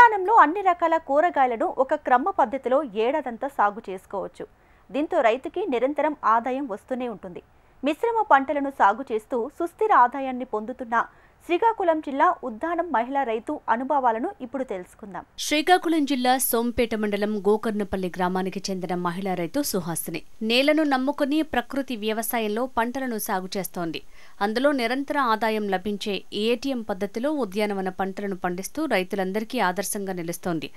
ఉద్యానంలో అన్ని రకాల కూరగాయలను ఒక క్రమ పద్ధతిలో ఏడాదంతా సాగు చేసుకోవచ్చు. దీంతో రైతుకి నిరంతరం ఆదాయం వస్తూనే ఉంటుంది. మిశ్రమ పంటలను సాగు చేస్తూ సుస్థిర ఆదాయాన్ని పొందుతున్న శ్రీకాకుళం జిల్లా ఉద్దానం మహిళా రైతు అనుభవాలను ఇప్పుడు తెలుసుకుందాం. శ్రీకాకుళం జిల్లా సోంపేట మండలం గోకర్ణపల్లి గ్రామానికి చెందిన మహిళా రైతు సుహాసిని నేలను నమ్ముకుని ప్రకృతి వ్యవసాయంలో పంటలను సాగు చేస్తోంది. అందులో నిరంతర ఆదాయం లభించే ఏటీఎం పద్ధతిలో ఉద్యానవన పంటలను పండిస్తూ రైతులందరికీ ఆదర్శంగా నిలుస్తోంది.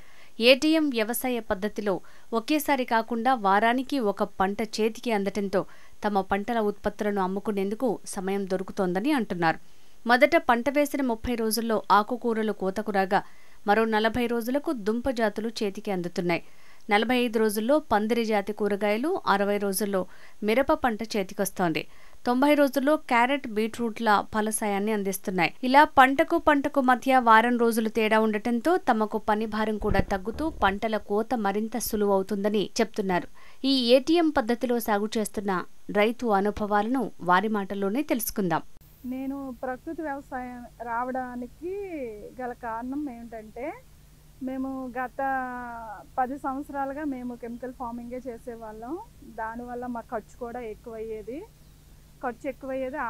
ఏటీఎం వ్యవసాయ పద్ధతిలో ఒకేసారి కాకుండా వారానికి ఒక పంట చేతికి అందటంతో తమ పంటల ఉత్పత్తులను అమ్ముకునేందుకు సమయం దొరుకుతోందని అంటున్నారు. మొదట పంట వేసిన 30 రోజుల్లో ఆకుకూరలు కోతకు రాగా మరో 40 రోజులకు దుంప జాతులు చేతికి అందుతున్నాయి. 45 రోజుల్లో పందిరి జాతి కూరగాయలు, 60 రోజుల్లో మిరప పంట చేతికొస్తోంది. 90 రోజుల్లో క్యారెట్, బీట్రూట్ల ఫలసాయాన్ని అందిస్తున్నాయి. ఇలా పంటకు మధ్య వారం రోజులు తేడా ఉండటంతో తమకు పని భారం కూడా తగ్గుతూ పంటల కోత మరింత సులువవుతుందని చెప్తున్నారు. ఈ ఏటీఎం పద్ధతిలో సాగు చేస్తున్న రైతు అనుభవాలను వారి మాటల్లోనే తెలుసుకుందాం. నేను ప్రకృతి వ్యవసాయం రావడానికి గల కారణం ఏమిటంటే, మేము గత 10 సంవత్సరాలుగా మేము కెమికల్ ఫార్మింగే చేసేవాళ్ళం. దానివల్ల మా ఖర్చు కూడా ఎక్కువయ్యేది,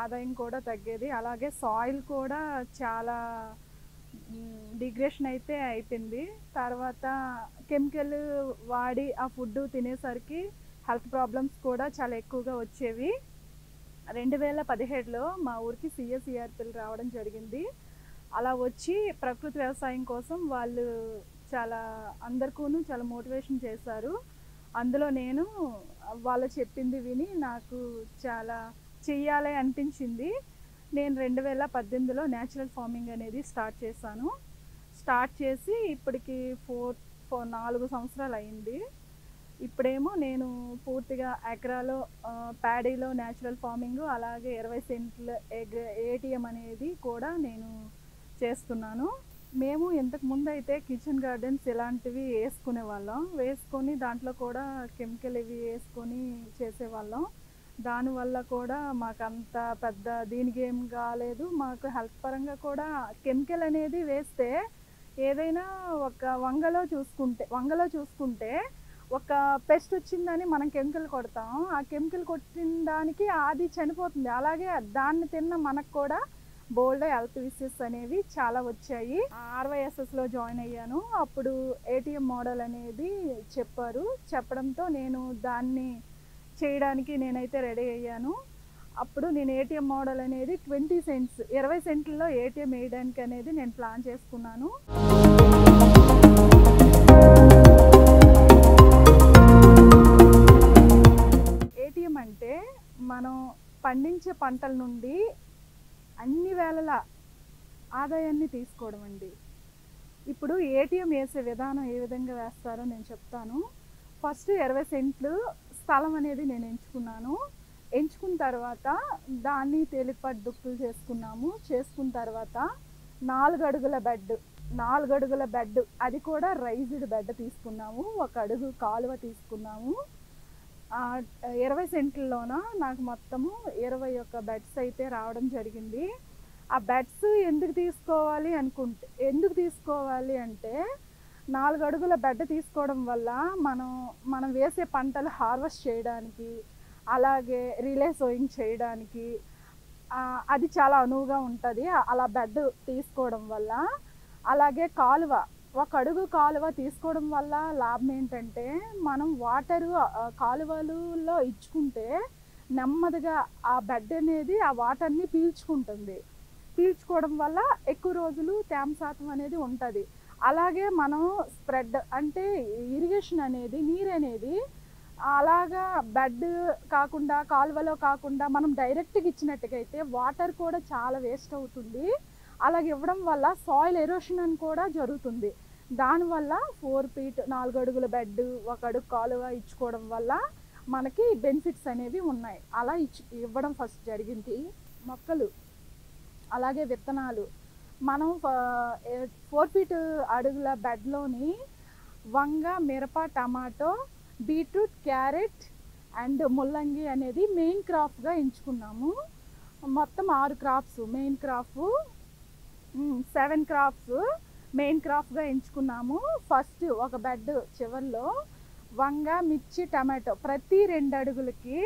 ఆదాయం కూడా తగ్గేది. అలాగే సాయిల్ కూడా చాలా డిగ్రేషన్ అయితే అయిపోయింది. తర్వాత కెమికల్ వాడి ఆ ఫుడ్ తినేసరికి హెల్త్ ప్రాబ్లమ్స్ కూడా చాలా ఎక్కువగా వచ్చేవి. 2017లో మా ఊరికి సిఎస్ఈఆర్పీలు రావడం జరిగింది. అలా వచ్చి ప్రకృతి వ్యవసాయం కోసం వాళ్ళు అందరికీ చాలా మోటివేషన్ చేశారు. అందులో నేను వాళ్ళు చెప్పింది విని నాకు చాలా చెయ్యాలి అనిపించింది. నేను 2018లో న్యాచురల్ ఫార్మింగ్ అనేది స్టార్ట్ చేసి ఇప్పటికి 4 సంవత్సరాలు అయింది. ఇప్పుడేమో నేను పూర్తిగా ఎకరాలో ప్యాడీలో న్యాచురల్ ఫార్మింగ్, అలాగే 20 సెంట్ల ఏటీఎం అనేది కూడా నేను చేస్తున్నాను. మేము ఇంతకు ముందు అయితే కిచెన్ గార్డెన్స్ ఇలాంటివి వేసుకొని దాంట్లో కూడా కెమికల్ ఇవి వేసుకొని చేసేవాళ్ళం. దానివల్ల కూడా మాకు అంత పెద్ద దీనికి ఏం కాలేదు. మాకు హెల్త్ పరంగా కూడా కెమికల్ అనేది వేస్తే ఏదైనా ఒక వంగలో చూసుకుంటే ఒక పెస్ట్ వచ్చిందని మనం కెమికల్ కొడతాం. ఆ కెమికల్ కొట్టిన దానికి అది చనిపోతుంది. అలాగే దాన్ని తిన్న మనకు కూడా బోల్డ్ హెల్త్ ఇష్యూస్ అనేవి చాలా వచ్చాయి. RYSSలో జాయిన్ అయ్యాను. అప్పుడు ఏటీఎం మోడల్ అనేది చెప్పడంతో నేను దాన్ని చేయడానికి నేనైతే రెడీ అయ్యాను. అప్పుడు నేను ఏటీఎం మోడల్ అనేది 20 సెంట్లలో ఏటీఎం వేయడానికి అనేది నేను ప్లాన్ చేసుకున్నాను. ఏటీఎం అంటే మనం పండించే పంటల నుండి అన్ని వేళల ఆదాయాన్ని తీసుకోవడం అండి. ఇప్పుడు ఏటీఎం వేసే విధానం ఏ విధంగా వేస్తారో నేను చెప్తాను. ఫస్ట్ 20 సెంట్లు స్థలం అనేది నేను ఎంచుకున్న తర్వాత దాన్ని తేలికపాటి దుక్కులు చేసుకున్న తర్వాత 4 అడుగుల బెడ్, అది కూడా రైజ్డ్ బెడ్ తీసుకున్నాము. 1 అడుగు కాలువ తీసుకున్నాము. 20 సెంట్లలోన నాకు మొత్తము 21 బెడ్స్ అయితే రావడం జరిగింది. ఆ బెడ్స్ ఎందుకు తీసుకోవాలి అంటే 4 అడుగుల బెడ్ తీసుకోవడం వల్ల మనం వేసే పంటలు హార్వెస్ట్ చేయడానికి, అలాగే రిలే సోయింగ్ చేయడానికి అది చాలా అనువుగా ఉంటుంది అలా బెడ్ తీసుకోవడం వల్ల. అలాగే 1 అడుగు కాలువ తీసుకోవడం వల్ల లాభం ఏంటంటే, మనం వాటరు కాలువలలో ఇచ్చుకుంటే నెమ్మదిగా ఆ బెడ్ అనేది ఆ వాటర్ని పీల్చుకోవడం వల్ల ఎక్కువ రోజులు తేమ శాతం అనేది ఉంటుంది. అలాగే మనం స్ప్రెడ్ అంటే ఇరిగేషన్ అనేది, నీరు అనేది అలాగా బెడ్ కాకుండా కాలువలో కాకుండా మనం డైరెక్ట్గా ఇచ్చినట్టుగైతే వాటర్ కూడా చాలా వేస్ట్ అవుతుంది. అలాగే ఇవ్వడం వల్ల సాయిల్ ఎరోషన్ అని కూడా జరుగుతుంది. దానివల్ల 4 ఫీట్ 4 అడుగుల బెడ్, 1 అడుగు కాలువ ఇచ్చుకోవడం వల్ల మనకి బెనిఫిట్స్ అనేవి ఉన్నాయి. అలా ఇవ్వడం ఫస్ట్ జరిగింది. మొక్కలు అలాగే విత్తనాలు మనం 4 ఫీట్ అడుగుల బెడ్లోని వంగ, మిరప, టమాటో, బీట్రూట్, క్యారెట్ అండ్ ముల్లంగి అనేది మెయిన్ క్రాప్గా ఎంచుకున్నాము. మొత్తం 6 crops, main crop 7 crops. Main క్రాప్గా ఎంచుకున్నాము. ఫస్ట్ ఒక బెడ్ చివర్లో వంగ, మిర్చి, టమాటో ప్రతి 2 అడుగులకి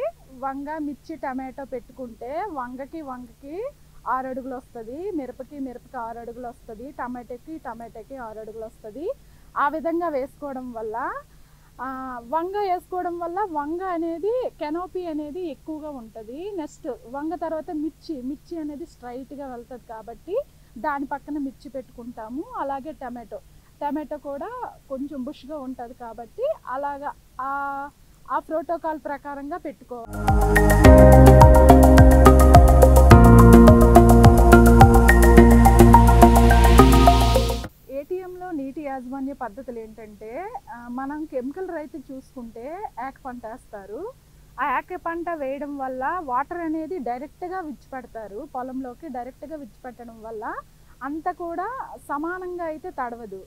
వంగ, మిర్చి, టమాటో పెట్టుకుంటే వంగకి 6 అడుగులు వస్తుంది, మిరపకి 6 అడుగులు వస్తుంది, టమాటోకి 6 అడుగులు వస్తుంది. ఆ విధంగా వేసుకోవడం వల్ల వంగ వేసుకోవడం వల్ల వంగ అనేది కెనోపీ అనేది ఎక్కువగా ఉంటుంది. నెక్స్ట్ వంగ తర్వాత మిర్చి అనేది స్ట్రైట్గా వెళ్తుంది కాబట్టి దాని పక్కన మిర్చి పెట్టుకుంటాము. అలాగే టమాటో కూడా కొంచెం బుష్గా ఉంటుంది కాబట్టి అలాగా ఆ ప్రోటోకాల్ ప్రకారంగా పెట్టుకోవాలి. ఏటీఎంలో నీటి యాజమాన్య పద్ధతులు ఏంటంటే మనం కెమికల్ రైతు చూసుకుంటే యాక్ పంట వేస్తారు. ఆ యాక్ పంట వేయడం వల్ల వాటర్ అనేది డైరెక్ట్గా విడిచిపెడతారు, పొలంలోకి డైరెక్ట్గా విడిచిపెట్టడం వల్ల అంత కూడా సమానంగా అయితే తడవదు.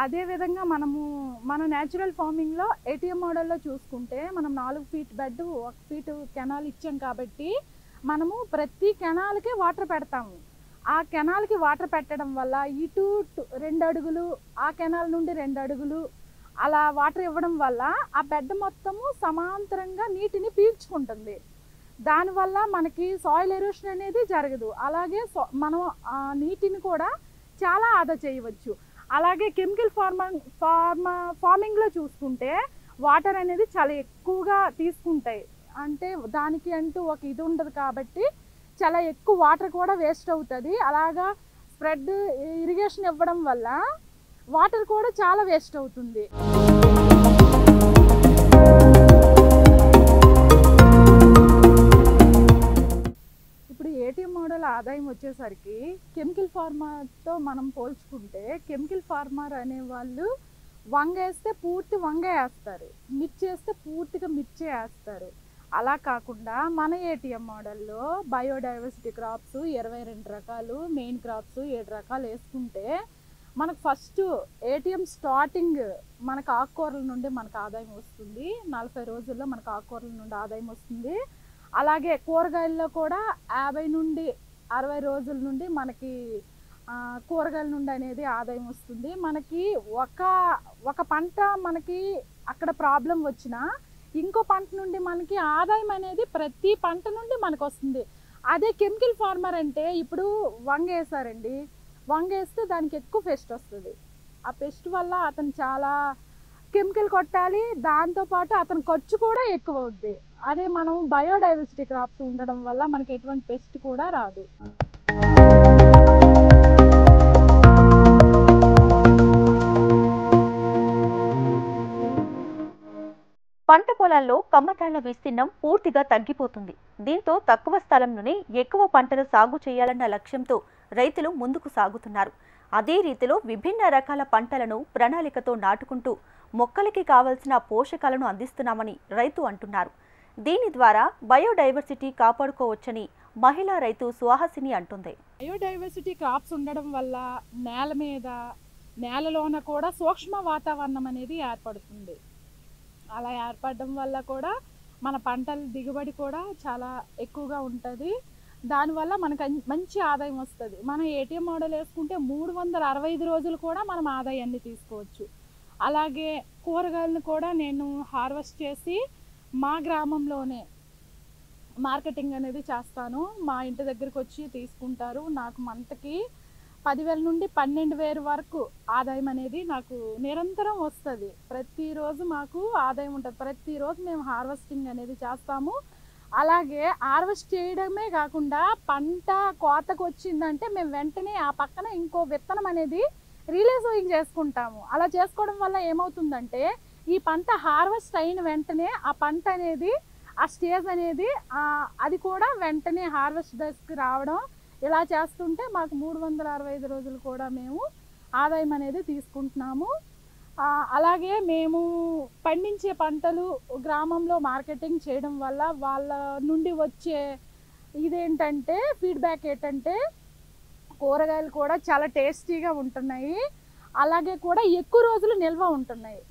అదేవిధంగా మన న్యాచురల్ ఫార్మింగ్లో ఏటీఎం మోడల్లో చూసుకుంటే మనం 4 ఫీట్ బెడ్ 1 ఫీట్ కెనాల్ ఇచ్చాం కాబట్టి మనము ప్రతి కెనాల్కి వాటర్ పెడతాము. ఆ కెనాల్కి వాటర్ పెట్టడం వల్ల ఇటు 2 అడుగులు, ఆ కెనాల్ నుండి 2 అడుగులు అలా వాటర్ ఇవ్వడం వల్ల ఆ బెడ్ మొత్తము సమాంతరంగా నీటిని పీల్చుకుంటుంది. దానివల్ల మనకి సాయిల్ ఎరోషన్ అనేది జరగదు. అలాగే మనం ఆ నీటిని కూడా చాలా ఆదా చేయవచ్చు. అలాగే కెమికల్ ఫార్మింగ్లో చూసుకుంటే వాటర్ అనేది చాలా ఎక్కువగా తీసుకుంటాయి. అంటే దానికి అంటూ ఒక ఇది ఉండదు కాబట్టి చాలా ఎక్కువ వాటర్ కూడా వేస్ట్ అవుతుంది. అలాగా స్ప్రెడ్ ఇరిగేషన్ ఇవ్వడం వల్ల వాటర్ కూడా చాలా వేస్ట్ అవుతుంది. ఇప్పుడు ఏటీఎం మోడల్ ఆదాయం వచ్చేసరికి కెమికల్ ఫార్మర్తో మనం పోల్చుకుంటే కెమికల్ ఫార్మర్ అనేవాళ్ళు వంగ వేస్తే పూర్తి వంగ వేస్తారు, మిర్చి వేస్తే పూర్తిగా మిర్చి వేస్తారు. అలా కాకుండా మన ఏటీఎం మోడల్లో బయోడైవర్సిటీ క్రాప్స్ 22 రకాలు, మెయిన్ క్రాప్స్ 7 రకాలు వేసుకుంటే మనకు ఫస్ట్ ఏటీఎం స్టార్టింగ్ మనకు ఆకుకూరల నుండి మనకు ఆదాయం వస్తుంది. 40 రోజుల్లో మనకు ఆకుకూరల నుండి ఆదాయం వస్తుంది. అలాగే కూరగాయల్లో కూడా 50 నుండి 60 రోజుల నుండి మనకి కూరగాయల నుండి అనేది ఆదాయం వస్తుంది. మనకి ఒక పంట మనకి అక్కడ ప్రాబ్లం వచ్చినా ఇంకో పంట నుండి మనకి ఆదాయం అనేది ప్రతి పంట నుండి మనకు వస్తుంది. అదే కెమికల్ ఫార్మర్ అంటే ఇప్పుడు వంగ వేసారండి, వంగ వేస్తే దానికి ఎక్కువ పెస్ట్ వస్తుంది. ఆ పెస్ట్ వల్ల అతను చాలా కెమికల్ కొట్టాలి, దాంతోపాటు అతని ఖర్చు కూడా ఎక్కువ అవుద్ది. అదే మనం బయోడైవర్సిటీ క్రాప్స్ ఉండడం వల్ల మనకి ఎటువంటి పెస్ట్ కూడా రాదు. పంట పొలాల్లో కమ్మతాళ్ల విస్తీర్ణం పూర్తిగా తగ్గిపోతుంది. దీంతో తక్కువ స్థలంలోనే ఎక్కువ పంటలు సాగు చేయాలన్న లక్ష్యంతో రైతులు ముందుకు సాగుతున్నారు. అదే రీతిలో విభిన్న రకాల పంటలను ప్రణాళికతో నాటుకుంటూ మొక్కలకి కావలసిన పోషకాలను అందిస్తున్నామని రైతు అంటున్నారు. దీని ద్వారా బయోడైవర్సిటీ కాపాడుకోవచ్చని మహిళా రైతు సుహాసిని అంటుంది. బయోడైవర్సిటీ క్రాప్స్ ఉండడం వల్ల నేలలోన కూడా సూక్ష్మ వాతావరణం అనేది ఏర్పడుతుంది. అలా ఏర్పడడం వల్ల కూడా మన పంటల దిగుబడి కూడా చాలా ఎక్కువగా ఉంటుంది. దానివల్ల మనకు మంచి ఆదాయం వస్తుంది. మనం ఏటీఎం మోడల్ వేసుకుంటే 365 రోజులు కూడా మనం ఆదాయాన్ని తీసుకోవచ్చు. అలాగే కూరగాయలను కూడా నేను హార్వెస్ట్ చేసి మా గ్రామంలోనే మార్కెటింగ్ అనేది చేస్తాను. మా ఇంటి దగ్గరికి వచ్చి తీసుకుంటారు. నాకు మంతకి 10,000 నుండి 12,000 వరకు ఆదాయం అనేది నాకు నిరంతరం వస్తుంది. ప్రతిరోజు మాకు ఆదాయం ఉంటుంది. ప్రతిరోజు మేము హార్వెస్టింగ్ అనేది చేస్తాము. అలాగే హార్వెస్ట్ చేయడమే కాకుండా పంట కోతకు వచ్చిందంటే మేము వెంటనే ఆ పక్కన ఇంకో విత్తనం అనేది రిలీజింగ్ చేసుకుంటాము. అలా చేసుకోవడం వల్ల ఏమవుతుందంటే ఈ పంట హార్వెస్ట్ అయిన వెంటనే ఆ పంట అనేది ఆ స్టేజ్ అనేది అది కూడా వెంటనే హార్వెస్ట్ దశకి రావడం, ఇలా చేస్తుంటే మాకు 365 రోజులు కూడా మేము ఆదాయం అనేది తీసుకుంటున్నాము. అలాగే మేము పండించే పంటలు గ్రామంలో మార్కెటింగ్ చేయడం వల్ల వాళ్ళ నుండి వచ్చే ఇదేంటంటే ఫీడ్బ్యాక్ ఏంటంటే కూరగాయలు కూడా చాలా టేస్టీగా ఉంటున్నాయి, అలాగే కూడా ఎక్కువ రోజులు నిల్వ ఉంటున్నాయి.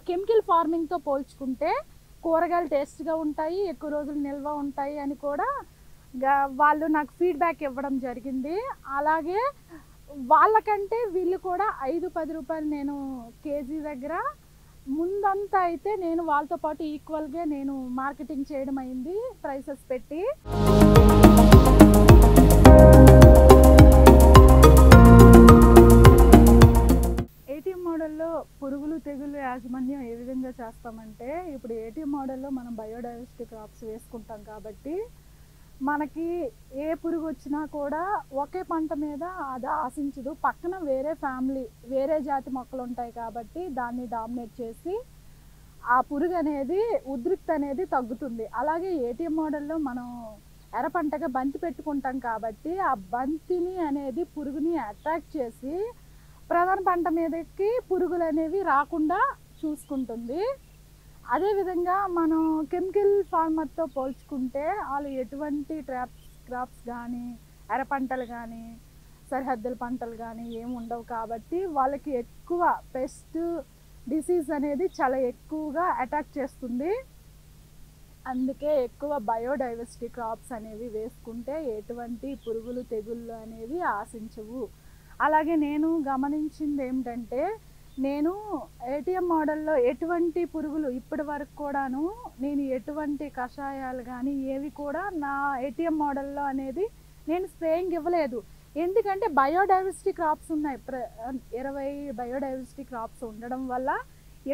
కెమికల్ ఫార్మింగ్తో పోల్చుకుంటే కూరగాయలు టేస్ట్గా ఉంటాయి, ఎక్కువ రోజులు నిల్వ ఉంటాయి అని కూడా వాళ్ళు నాకు ఫీడ్బ్యాక్ ఇవ్వడం జరిగింది. అలాగే వాళ్ళకంటే వీళ్ళు కూడా 5-10 రూపాయలు నేను కేజీ దగ్గర ముందంతా అయితే నేను వాళ్ళతో పాటు ఈక్వల్గా నేను మార్కెటింగ్ చేయడం అయింది ప్రైసెస్ పెట్టి. ఏటీఎం మోడల్లో పురుగులు తెగులు యాజమాన్యం ఏ విధంగా చేస్తామంటే, ఇప్పుడు ఏటీఎం మోడల్లో మనం బయోడైవర్సిటీ క్రాప్స్ వేసుకుంటాం కాబట్టి మనకి ఏ పురుగు వచ్చినా కూడా ఒకే పంట మీద అది ఆశించదు. పక్కన వేరే ఫ్యామిలీ వేరే జాతి మొక్కలు ఉంటాయి కాబట్టి దాన్ని డామినేట్ చేసి ఆ పురుగు అనేది ఉద్రిక్తి అనేది తగ్గుతుంది. అలాగే ఏటీఎం మోడల్లో మనం ఎర్ర పంటగా బంతి పెట్టుకుంటాం కాబట్టి ఆ బంతిని అనేది పురుగుని అట్రాక్ట్ చేసి ప్రధాన పంట మీదకి పురుగులు అనేవి రాకుండా చూసుకుంటుంది. అదేవిధంగా మనం కెమికల్ ఫార్మర్తో పోల్చుకుంటే వాళ్ళు ఎటువంటి క్రాప్స్ కానీ ఎర్ర పంటలు కానీ సరిహద్దుల పంటలు కానీ ఏమి ఉండవు కాబట్టి వాళ్ళకి ఎక్కువ పెస్ట్ డిసీజ్ అనేది చాలా ఎక్కువగా అటాక్ చేస్తుంది. అందుకే ఎక్కువ బయోడైవర్సిటీ క్రాప్స్ అనేవి వేసుకుంటే ఎటువంటి పురుగులు తెగుళ్ళు అనేవి ఆశించవు. అలాగే నేను గమనించింది ఏమిటంటే, నేను ఏటీఎం మోడల్లో ఎటువంటి పురుగులు ఇప్పటి వరకు కూడాను నేను ఎటువంటి కషాయాలు కానీ ఏవి కూడా నా ఏటీఎం మోడల్లో అనేది నేను స్ప్రేయింగ్ ఇవ్వలేదు. ఎందుకంటే బయోడైవర్సిటీ క్రాప్స్ ఉన్నాయి, 20 బయోడైవర్సిటీ క్రాప్స్ ఉండడం వల్ల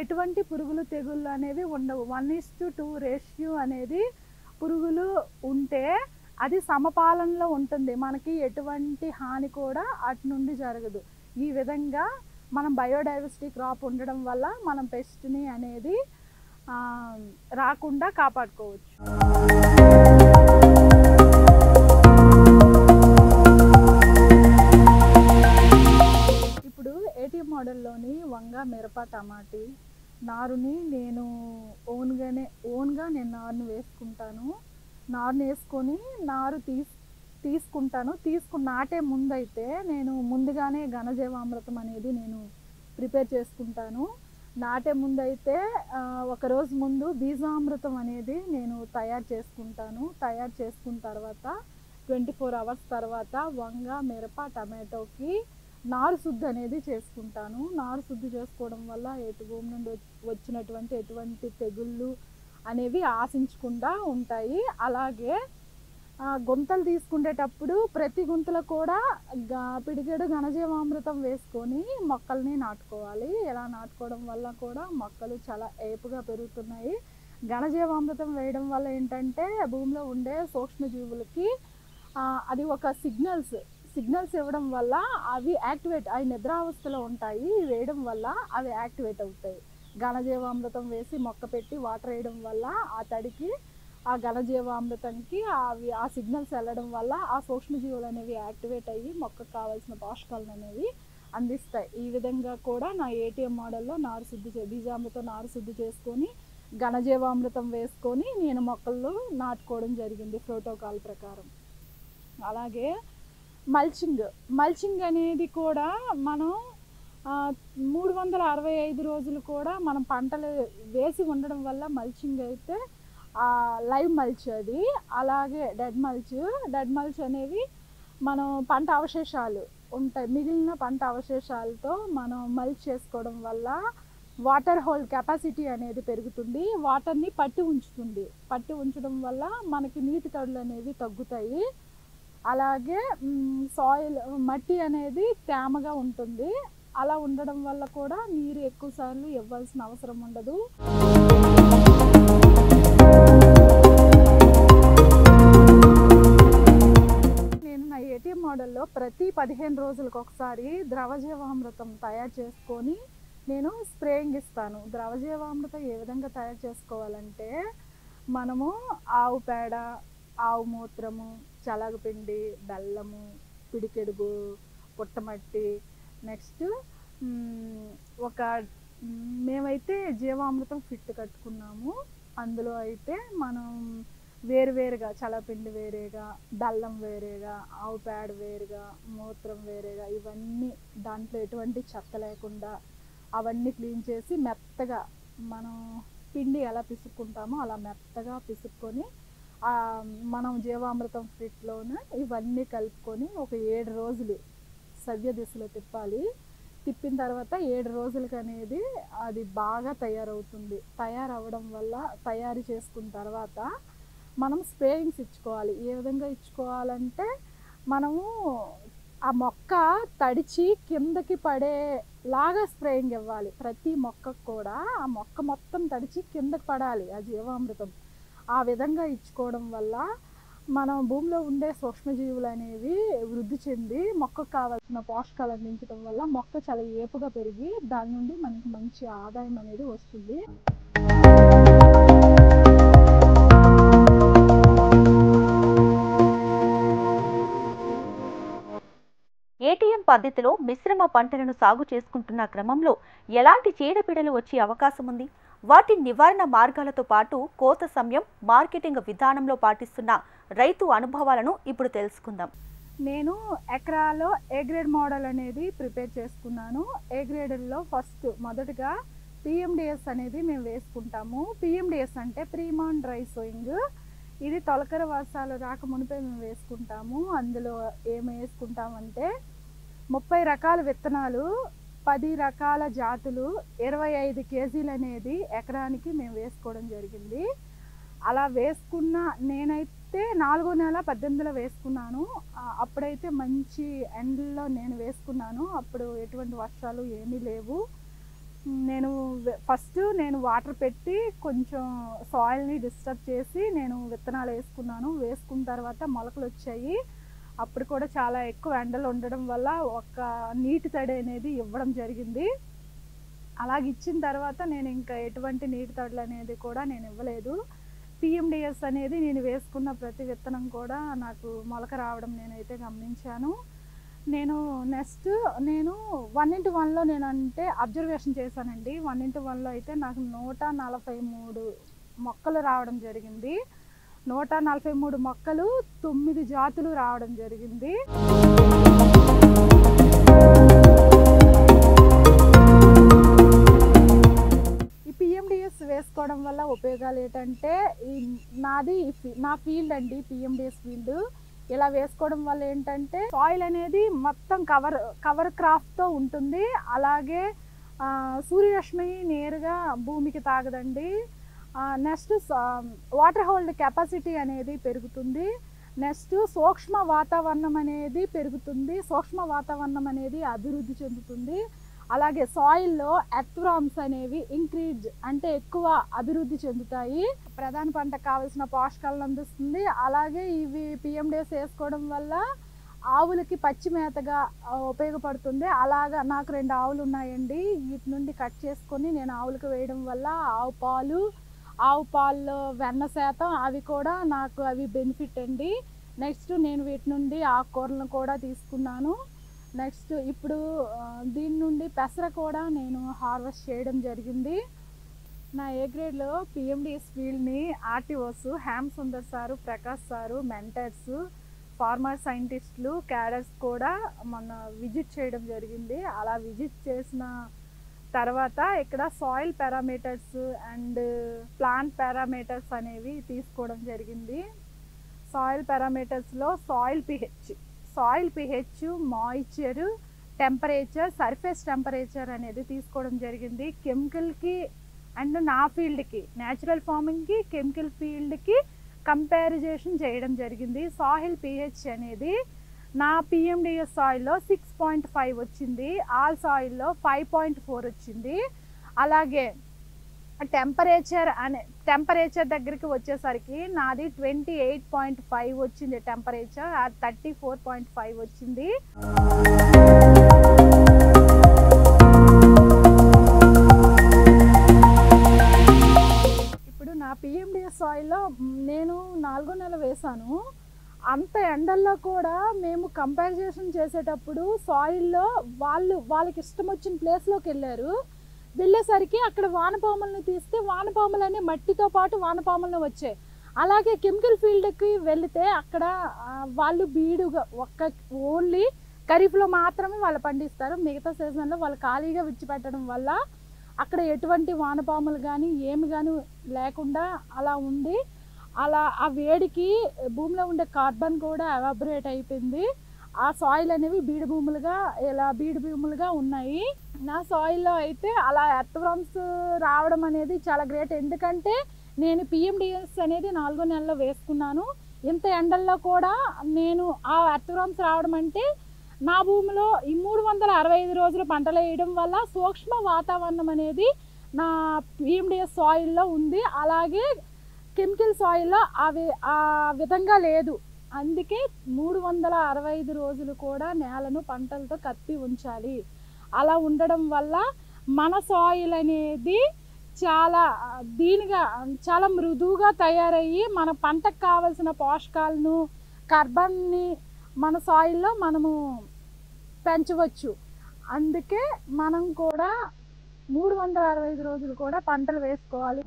ఎటువంటి పురుగులు తెగుళ్ళు అనేవి ఉండవు. 1:2 రేషియో అనేది పురుగులు ఉంటే అది సమపాలనలో ఉంటుంది, మనకి ఎటువంటి హాని కూడా అటు నుండి జరగదు. ఈ విధంగా మనం బయోడైవర్సిటీ క్రాప్ ఉండడం వల్ల మనం పెస్ట్ని అనేది రాకుండా కాపాడుకోవచ్చు. ఇప్పుడు ఏటీఎం మోడల్లోని వంగ, మిరప, టమాటీ నారుని నేను ఓన్గా నేను నారుని వేసుకుంటాను. నారుని వేసుకొని నారు తీసుకుంటాను. నాటే ముందైతే నేను ముందుగానే ఘనజీవామృతం అనేది నేను ప్రిపేర్ చేసుకుంటాను. నాటే ముందైతే ఒకరోజు ముందు బీజామృతం అనేది నేను తయారు చేసుకుంటాను. తయారు చేసుకున్న తర్వాత 24 అవర్స్ తర్వాత వంగ, మిరప, టమాటోకి నారు శుద్ధి అనేది చేసుకుంటాను. నారు శుద్ధి చేసుకోవడం వల్ల భూమి నుండి వచ్చినటువంటి ఎటువంటి తెగుళ్ళు అనేవి ఆశించకుండా ఉంటాయి. అలాగే గుంతలు తీసుకునేటప్పుడు ప్రతి గుంతలో కూడా పిడికెడు ఘనజీవామృతం వేసుకొని మొక్కల్ని నాటుకోవాలి. ఇలా నాటుకోవడం వల్ల కూడా మొక్కలు చాలా ఏపుగా పెరుగుతున్నాయి. ఘనజీవామృతం వేయడం వల్ల ఏంటంటే భూమిలో ఉండే సూక్ష్మజీవులకి అది ఒక సిగ్నల్స్ ఇవ్వడం వల్ల అవి నిద్రావస్థలో ఉంటాయి. వేయడం వల్ల అవి యాక్టివేట్ అవుతాయి. ఘనజీవామృతం వేసి మొక్క పెట్టి వాటర్ వేయడం వల్ల ఆ తడికి ఆ ఘనజీవామృతానికి ఆ సిగ్నల్స్ వెళ్ళడం వల్ల ఆ సూక్ష్మజీవులు అనేవి యాక్టివేట్ అయ్యి మొక్కకు కావాల్సిన పోషకాలను అనేవి అందిస్తాయి. ఈ విధంగా కూడా నా ఏటీఎం మోడల్లో బీజామృతం నారు శుద్ధి చేసుకొని ఘనజీవామృతం వేసుకొని నేను మొక్కలు నాటుకోవడం జరిగింది ప్రోటోకాల్ ప్రకారం. అలాగే మల్చింగ్ అనేది కూడా మనం 365 రోజులు కూడా మనం పంటలు వేసి ఉండడం వల్ల మల్చింగ్ అయితే లైవ్ మల్చ్ అది. అలాగే డెడ్ మల్చ్ అనేవి మనం పంట అవశేషాలు ఉంటాయి, మిగిలిన పంట అవశేషాలతో మనం మల్చ్ చేసుకోవడం వల్ల వాటర్ హోల్డ్ కెపాసిటీ అనేది పెరుగుతుంది, వాటర్ని పట్టి ఉంచడం వల్ల మనకి నీటి తడులు అనేవి తగ్గుతాయి. అలాగే మట్టి అనేది తేమగా ఉంటుంది. అలా ఉండడం వల్ల కూడా నీరు ఎక్కువ సార్లు ఇవ్వాల్సిన అవసరం ఉండదు. నేను నా ఏటీఎం మోడల్లో ప్రతి 15 రోజులకు ఒకసారి ద్రవజీవామృతం తయారు చేసుకొని నేను స్ప్రేయింగ్ ఇస్తాను. ద్రవజీవామృతం ఏ విధంగా తయారు చేసుకోవాలంటే, మనము ఆవు పేడ, ఆవు మూత్రము, చలగపిండి, బెల్లము, పిడికెడుగు పుట్టమట్టి, నెక్స్ట్ మేమైతే జీవామృతం ఫిట్ కట్టుకున్నాము. అందులో అయితే మనం వేరువేరుగా చలపిండి వేరేగా, బెల్లం వేరేగా, ఆవు పేడ వేరుగా, మూత్రం వేరేగా, ఇవన్నీ దాంట్లో ఎటువంటి చెత్త లేకుండా అవన్నీ క్లీన్ చేసి మెత్తగా మనం పిండి ఎలా పిసుక్కుంటామో అలా మెత్తగా పిసుక్కొని మనం జీవామృతం ఫిట్లోనే ఇవన్నీ కలుపుకొని ఒక 7 రోజులు సవ్య దిశలో తిప్పాలి. తిప్పిన తర్వాత 7 రోజులకి అనేది అది బాగా తయారవుతుంది. తయారవడం వల్ల తయారు చేసుకున్న తర్వాత మనం స్ప్రేయింగ్స్ ఇచ్చుకోవాలి. ఏ విధంగా ఇచ్చుకోవాలంటే మనము ఆ మొక్క తడిచి కిందకి పడేలాగా స్ప్రేయింగ్ ఇవ్వాలి. ప్రతి మొక్కకు కూడా ఆ మొక్క మొత్తం తడిచి కిందకి పడాలి ఆ జీవామృతం. ఆ విధంగా ఇచ్చుకోవడం వల్ల మనం భూమిలో ఉండే సూక్ష్మజీవులు అనేవి వృద్ధి చెంది మొక్కకు కావాల్సిన పోషకాలు అందించడం వల్ల మొక్క చాలా ఏపుగా పెరిగి దాని నుండి మనకి మంచి ఆదాయం అనేది వస్తుంది. ఏటీఎం పద్ధతిలో మిశ్రమ పంటలను సాగు చేసుకుంటున్న క్రమంలో ఎలాంటి చీడపీడలు వచ్చే అవకాశం ఉంది? వాటి నివారణ మార్గాలతో పాటు కోత సమయం, మార్కెటింగ్ విధానంలో పాటిస్తున్న రైతు అనుభవాలను ఇప్పుడు తెలుసుకుందాం. నేను ఎకరాలో ఏ గ్రేడ్ మోడల్ అనేది ప్రిపేర్ చేసుకున్నాను. ఏ గ్రేడ్లో మొదటగా పిఎండిఎస్ అనేది మేము వేసుకుంటాము. పిఎండిఎస్ అంటే ప్రీమాన్ డ్రై సోయింగ్. ఇది తొలకరి వర్షాలు రాక మునిపే మేము వేసుకుంటాము. అందులో ఏమి వేసుకుంటామంటే 30 రకాల విత్తనాలు, 10 రకాల జాతులు, 25 కేజీలు అనేది ఎకరానికి మేము వేసుకోవడం జరిగింది. అలా వేసుకున్న నేనైతే 4వ నెల 18లో వేసుకున్నాను. అప్పుడైతే మంచి ఎండల్లో నేను వేసుకున్నాను. అప్పుడు ఎటువంటి వర్షాలు ఏమీ లేవు. నేను నేను వాటర్ పెట్టి కొంచెం సాయిల్ని డిస్టర్బ్ చేసి నేను విత్తనాలు వేసుకున్నాను. వేసుకున్న తర్వాత మొలకలు వచ్చాయి. అప్పుడు కూడా చాలా ఎక్కువ ఎండలు ఉండడం వల్ల ఒక నీటి తడి అనేది ఇవ్వడం జరిగింది. అలాగే ఇచ్చిన తర్వాత నేను ఇంకా ఎటువంటి నీటి తడులు అనేది కూడా నేను ఇవ్వలేదు. పిఎండిఎస్ అనేది నేను వేసుకున్న ప్రతి విత్తనం కూడా నాకు మొలక రావడం నేనైతే గమనించాను. నేను 1:1లో నేను అంటే అబ్జర్వేషన్ చేశానండి. 1:1లో అయితే నాకు 143 మొక్కలు రావడం జరిగింది. 143 మొక్కలు 9 జాతులు రావడం జరిగింది. ఈ పిఎండిఎస్ వేసుకోవడం వల్ల ఉపయోగాలు ఏంటంటే నా ఫీల్డ్ అండి పిఎండిఎస్ ఫీల్డ్. ఇలా వేసుకోవడం వల్ల ఏంటంటే సాయిల్ అనేది మొత్తం కవర్ క్రాఫ్ట్తో ఉంటుంది. అలాగే సూర్యరశ్మి నేరుగా భూమికి తాగదండి. నెక్స్ట్ వాటర్ హోల్డ్ కెపాసిటీ అనేది పెరుగుతుంది. నెక్స్ట్ సూక్ష్మ వాతావరణం అనేది పెరుగుతుంది. సూక్ష్మ వాతావరణం అనేది అభివృద్ధి చెందుతుంది. అలాగే సాయిల్లో ఎర్త్వార్మ్స్ అనేవి ఇంక్రీజ్ అంటే ఎక్కువ అభివృద్ధి చెందుతాయి. ప్రధాన పంటకు కావాల్సిన పోషకాలను అందిస్తుంది. అలాగే ఇవి పిఎండిఎస్ వేసుకోవడం వల్ల ఆవులకి పచ్చి మేతగా ఉపయోగపడుతుంది. అలాగా నాకు 2 ఆవులు ఉన్నాయండి. వీటి నుండి కట్ చేసుకొని నేను ఆవులకు వేయడం వల్ల ఆవు పాల్లో వెన్న శాతం అవి కూడా నాకు బెనిఫిట్ అండి. నెక్స్ట్ నేను వీటి నుండి ఆకుకూరలను కూడా తీసుకున్నాను. నెక్స్ట్ ఇప్పుడు దీని నుండి పెసర కూడా నేను హార్వెస్ట్ చేయడం జరిగింది. నా ఏ గ్రేడ్లో పిఎండిఎస్ ఫీల్డ్ని ఆర్టీఓస్ హ్యామ్ Sundar sir, Prakash sir, mentors, farmer సైంటిస్టులు, క్యాడర్స్ కూడా మొన్న విజిట్ చేయడం జరిగింది. అలా విజిట్ చేసిన తర్వాత ఇక్కడ soil parameters and plant parameters అనేవి తీసుకోవడం జరిగింది. సాయిల్ పారామీటర్స్లో soil pH, moisture, temperature, surface temperature అనేది తీసుకోవడం జరిగింది. కెమికల్కి అండ్ నా ఫీల్డ్కి న్యాచురల్ ఫార్మింగ్కి కెమికల్ ఫీల్డ్కి కంపారిజేషన్ చేయడం జరిగింది. సాయిల్ పిహెచ్ అనేది నా పిఎండిఎస్ సాయిల్లో 6.5 వచ్చింది. ఆల్ సాయిల్లో 5.4 వచ్చింది. అలాగే టెంపరేచర్ దగ్గరికి వచ్చేసరికి నాది 28.5 వచ్చింది. టెంపరేచర్ 34.5 వచ్చింది. ఇప్పుడు నా పిఎండిఎస్ సాయిల్లో నేను 4వ నెల వేశాను. అంత ఎండల్లో కూడా మేము కంపారిజేషన్ చేసేటప్పుడు సాయిల్లో వాళ్ళకి ఇష్టం వచ్చిన ప్లేస్లోకి వెళ్ళేసరికి అక్కడ వానపాములను తీస్తే వానపాములనే మట్టితో పాటు వానపాములను వచ్చాయి. అలాగే కెమికల్ ఫీల్డ్కి వెళితే అక్కడ వాళ్ళు బీడుగా ఓన్లీ ఖరీఫ్లో మాత్రమే వాళ్ళు పండిస్తారు. మిగతా సీజన్లో వాళ్ళు ఖాళీగా విడిచిపెట్టడం వల్ల అక్కడ ఎటువంటి వానపాములు కానీ ఏమి కానీ లేకుండా అలా ఉండి ఆ వేడికి భూమిలో ఉండే కార్బన్ కూడా ఎవాపరేట్ అయిపోయింది. ఆ సాయిల్ అనేవి బీడు భూములుగా ఉన్నాయి. నా సాయిల్లో అయితే అలా ఎర్త్ వార్మ్స్ రావడం అనేది చాలా గ్రేట్. ఎందుకంటే నేను పిఎండిఎస్ అనేది 4వ నెలలో వేసుకున్నాను. ఇంత ఎండల్లో కూడా నేను ఆ ఎర్త్ వార్మ్స్ రావడం అంటే నా భూమిలో ఈ 365 రోజులు పంటలు వేయడం వల్ల సూక్ష్మ వాతావరణం అనేది నా పిఎండిఎస్ సాయిల్లో ఉంది. అలాగే కెమికల్ సాయిల్లో ఆ విధంగా లేదు. అందుకే 365 రోజులు కూడా నేలను పంటలతో కప్పి ఉంచాలి. అలా ఉండడం వల్ల మన సాయిల్ అనేది చాలా మృదువుగా తయారయ్యి మన పంటకు కావలసిన పోషకాలను, కార్బన్ని మన సాయిల్లో మనము పెంచవచ్చు. అందుకే మనం కూడా 365 రోజులు కూడా పంటలు వేసుకోవాలి.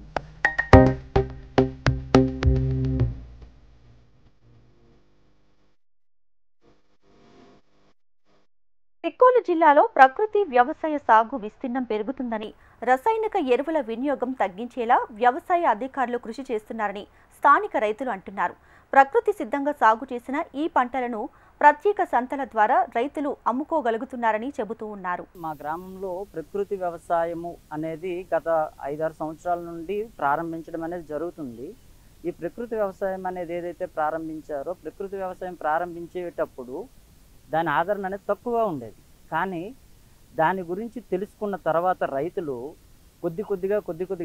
తిక్కోలు జిల్లాలో ప్రకృతి వ్యవసాయ సాగు విస్తీర్ణం పెరుగుతుందని, రసాయనిక ఎరువుల వినియోగం తగ్గించేలా వ్యవసాయ అధికారులు కృషి చేస్తున్నారని స్థానిక రైతులు అంటున్నారు. ప్రకృతి సిద్ధంగా సాగు చేసిన ఈ పంటలను ప్రత్యేక సంతల ద్వారా రైతులు అమ్ముకోగలుగుతున్నారని చెబుతూ ఉన్నారు. మా గ్రామంలో ప్రకృతి వ్యవసాయము అనేది గత 5-6 సంవత్సరాల నుండి ప్రారంభించడం అనేది జరుగుతుంది. ఈ ప్రకృతి వ్యవసాయం అనేది ఏదైతే ప్రారంభించారో, ప్రకృతి వ్యవసాయం ప్రారంభించేటప్పుడు దాని ఆదరణ అనేది తక్కువగా ఉండేది. కానీ దాని గురించి తెలుసుకున్న తర్వాత రైతులు కొద్ది కొద్దిగా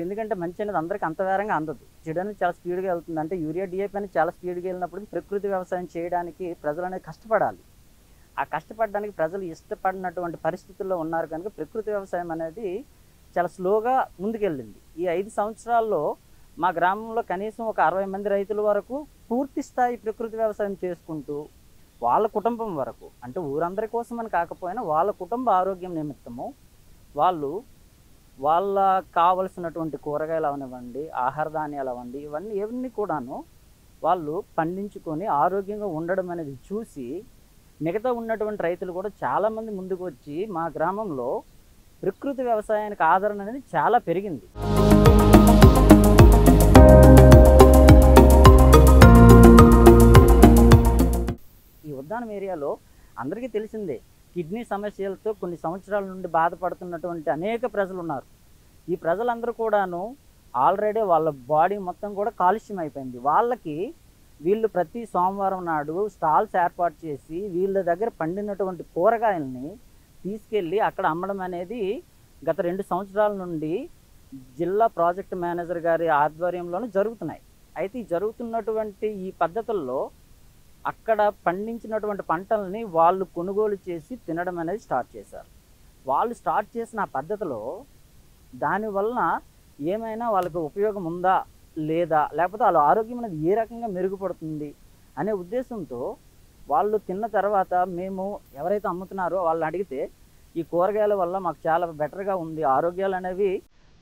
ఎందుకంటే మంచి అనేది అందరికీ అంత వేరంగా అందదు, చెడు అనేది చాలా స్పీడ్గా వెళ్తుంది. అంటే యూరియా డిఏపి అనేది చాలా స్పీడ్గా వెళ్ళినప్పుడు ప్రకృతి వ్యవసాయం చేయడానికి ప్రజలు అనేది కష్టపడాలి. ఆ కష్టపడడానికి ప్రజలు ఇష్టపడినటువంటి పరిస్థితుల్లో ఉన్నారు కనుక ప్రకృతి వ్యవసాయం అనేది చాలా స్లోగా ముందుకెళ్ళింది. ఈ 5 సంవత్సరాల్లో మా గ్రామంలో కనీసం ఒక 60 మంది రైతుల వరకు పూర్తి స్థాయి ప్రకృతి వ్యవసాయం చేసుకుంటూ వాళ్ళ కుటుంబం వరకు, అంటే ఊరందరి కోసం అని కాకపోయినా వాళ్ళ కుటుంబ ఆరోగ్యం నిమిత్తము వాళ్ళ కావలసినటువంటి కూరగాయలు అవనివ్వండి, ఆహార ధాన్యాలు అవ్వండి, ఇవన్నీ కూడాను వాళ్ళు పండించుకొని ఆరోగ్యంగా ఉండడం అనేది చూసి మిగతా ఉన్నటువంటి రైతులు కూడా చాలామంది ముందుకు వచ్చి మా గ్రామంలో ప్రకృతి వ్యవసాయానికి ఆదరణ అనేది చాలా పెరిగింది. ఈ ఉద్దానం ఏరియాలో అందరికీ తెలిసిందే, కిడ్నీ సమస్యలతో కొన్ని సంవత్సరాల నుండి బాధపడుతున్నటువంటి అనేక ప్రజలు ఉన్నారు. ఈ ప్రజలందరూ కూడాను ఆల్రెడీ వాళ్ళ బాడీ మొత్తం కూడా కాలుష్యం అయిపోయింది. వాళ్ళకి వీళ్ళు ప్రతి సోమవారం నాడు స్టాల్స్ ఏర్పాటు చేసి వీళ్ళ దగ్గర పండినటువంటి కూరగాయలని తీసుకెళ్ళి అక్కడ అమ్మడం అనేది గత 2 సంవత్సరాల నుండి జిల్లా ప్రాజెక్ట్ మేనేజర్ గారి ఆధ్వర్యంలోనే జరుగుతున్నాయి. అయితే ఈ జరుగుతున్నటువంటి ఈ పద్ధతుల్లో అక్కడ పండించినటువంటి పంటల్ని వాళ్ళు కొనుగోలు చేసి తినడం అనేది స్టార్ట్ చేశారు. వాళ్ళు స్టార్ట్ చేసిన ఆ పద్ధతిలో దానివలన ఏమైనా వాళ్ళకి ఉపయోగం ఉందా లేదా, లేకపోతే వాళ్ళ ఆరోగ్యం అనేది ఏ రకంగా మెరుగుపడుతుంది అనే ఉద్దేశంతో వాళ్ళు తిన్న తర్వాత మేము ఎవరైతే అమ్ముతున్నారో వాళ్ళని అడిగితే ఈ కూరగాయల వల్ల మాకు చాలా బెటర్గా ఉంది, ఆరోగ్యాలు అనేవి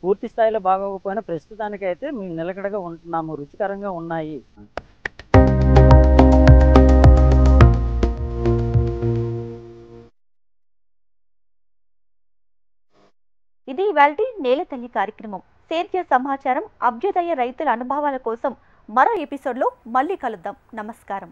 పూర్తి స్థాయిలో బాగోకపోయినా ప్రస్తుతానికైతే మేము నిలకడగా ఉంటున్నాము, రుచికరంగా ఉన్నాయి. ఇది ఇవాల్టి నేల తల్లి కార్యక్రమం. సేద్య సమాచారం, అభ్యుదయ రైతుల అనుభవాల కోసం మరో ఎపిసోడ్లో మళ్ళీ కలుద్దాం. నమస్కారం.